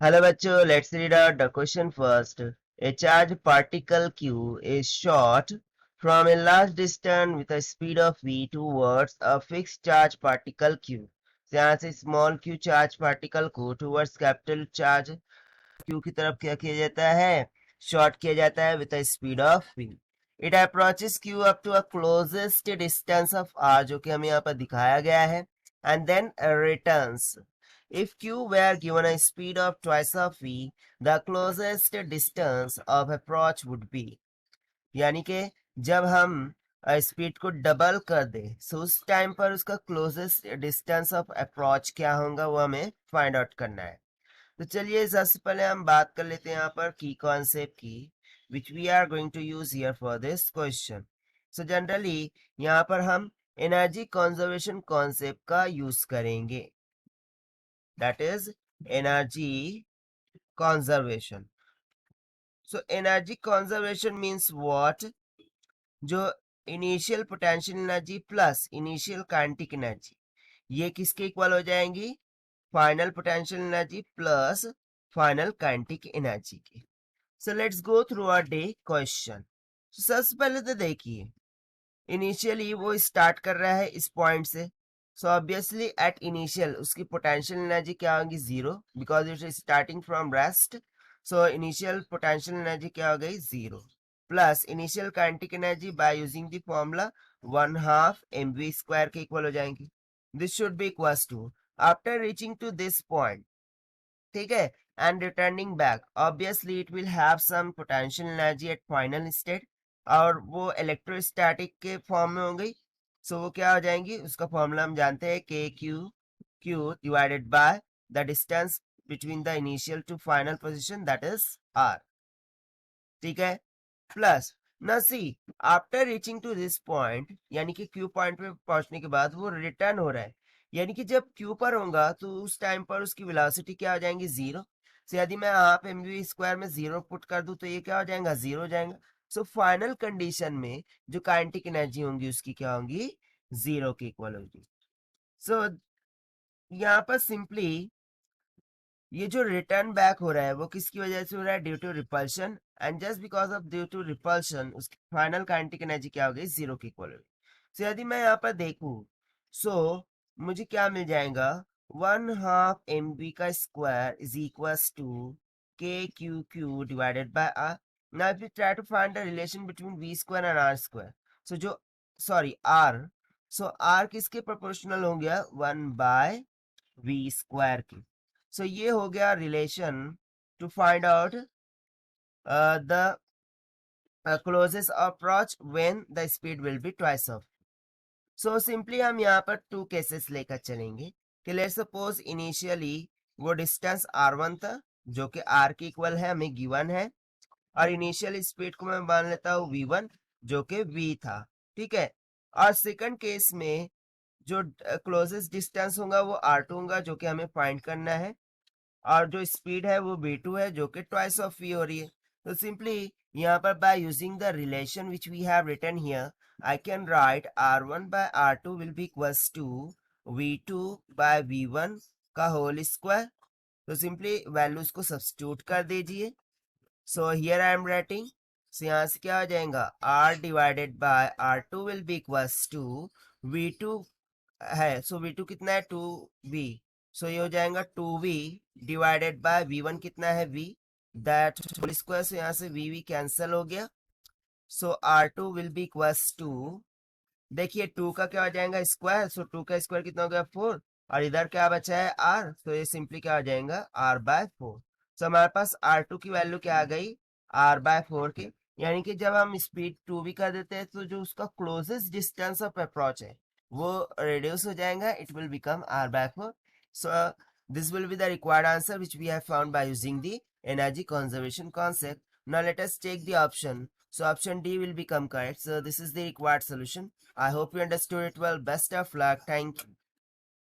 Hello bachcho, let's read out the question first. A charged particle q is shot from a large distance with a speed of v towards a fixed charge particle q. So यहाँ से small q charge particle को towards capital charge q की तरफ क्या किया जाता है? Short किया जाता है with a speed of v. It approaches q up to a closest distance of r जो कि हमें यहाँ पर दिखाया गया है and then returns. If q were given a speed of twice of v, the closest distance of approach would be. यानी कि जब हम स्पीड को डबल कर दे सो उस टाइम पर उसका क्लोजेस्ट डिस्टेंस ऑफ अप्रोच क्या होगा वो हमें फाइंड आउट करना है। तो चलिए सबसे पहले हम बात कर लेते हैं यहाँ पर की कॉन्सेप्ट की which we are going to use here for this question. So generally यहाँ पर हम एनर्जी कंजर्वेशन कॉन्सेप्ट का यूज करेंगे, that is energy conservation. So energy conservation means what? जो initial potential energy plus initial kinetic energy ये किसके equal हो जाएंगी? Final potential energy plus final kinetic energy की। So let's go through our day question. सबसे पहले तो देखिए इनिशियली वो स्टार्ट कर रहा है इस पॉइंट से, सो ऑब्वियसली एट इनिशियल उसकी पोटेंशियल एनर्जी क्या होगी? Zero, because it is starting from rest. So initial potential energy क्या हो गई? Zero plus initial kinetic energy by using the formula 1/2 mv² के इक्वल हो जाएंगी। This should be equals to after reaching to this point, ठीक है, and returning back obviously it will have some potential energy at final state और वो electrostatic के form में हो गई। सो वो क्या हो जाएंगी? उसका फॉर्मूला हम जानते हैं के Q divided by the distance between the initial to final position that is R, ठीक है, प्लस ना see after reaching to this point यानी कि क्यू पॉइंट पे पहुंचने के बाद वो रिटर्न हो रहा है, यानी कि जब क्यू पर होगा तो उस टाइम पर उसकी वेलोसिटी क्या हो जाएंगी? जीरो। तो यदि मैं हाफ mv² में जीरो पुट कर दूं तो ये क्या हो जाएगा? जीरो हो जाएगा। सो फाइनल कंडीशन में जो काइनेटिक एनर्जी होंगी उसकी क्या होंगी? जीरो के इक्वल होगी। सो यहाँ पर सिंपली ये जो रिटर्न बैक हो रहा है वो किसकी वजह से हो रहा है? Due to repulsion, and just because of due to repulsion उसकी फाइनल काइनेटिक एनर्जी क्या हो गई? जीरो के इक्वल हो गई। सो यदि मैं यहाँ पर देखूं सो मुझे क्या मिल जाएगा? 1/2 mv² is equals to k divided by r। Now if you try to find the relation between v² and r², so जो सॉरी r, सो r किसके प्रोपोर्शनल हो गया? 1/v² के। सो ये हो गया relation to find out the closest approach when the speed will be twice of. So simply हम यहाँ पर टू केसेस लेकर चलेंगे कि लेट्स सपोज इनिशियली वो डिस्टेंस r1 था जो कि r के इक्वल है, हमें गिवन है, और इनिशियल स्पीड को मैं मान लेता हूँ v1 जो कि v था, ठीक है। और सेकंड केस में जो क्लोजेस्ट डिस्टेंस होगा वो r2 होगा जो कि हमें फाइंड करना है, और जो स्पीड है वो v2 है जो कि ट्वाइस ऑफ v हो रही है। तो सिंपली यहाँ पर by using the relation which we have written here I can write r1 by r2 will be equals to v2 by v1 का होल स्क्वायर। तो सिंपली वैल्यूज को सब्स्टिट्यूट कर दीजिए। So here I am writing, so यहाँ से क्या हो जाएगा? r divided by r2 will be equals to v2 है, सो v2 कितना है? 2v। सो ये हो जाएगा 2v डिवाइडेड बाय v1 कितना है? v, that whole square. से यहाँ से v कैंसिल हो गया। So r2 will be equals to, देखिए 2 का क्या हो जाएगा? स्क्वायर। सो 2 का स्क्वायर कितना हो गया? 4, और इधर क्या बचा है? r। तो ये सिंपली क्या हो जाएगा? r/4। सो हमारे पास r2 की वैल्यू क्या आ गई? r/4 की, यानी कि जब हम स्पीड 2v कर देते हैं तो जो उसका क्लोजेस्ट डिस्टेंस ऑफ अप्रोच है वो रिड्यूस हो जाएगा, it will become r/4। So this will be the required answer which we have found by using the energy conservation concept. Now let us take the option. So option D will become correct. So this is the required solution. I hope you understood it well. Best of luck. Thank you.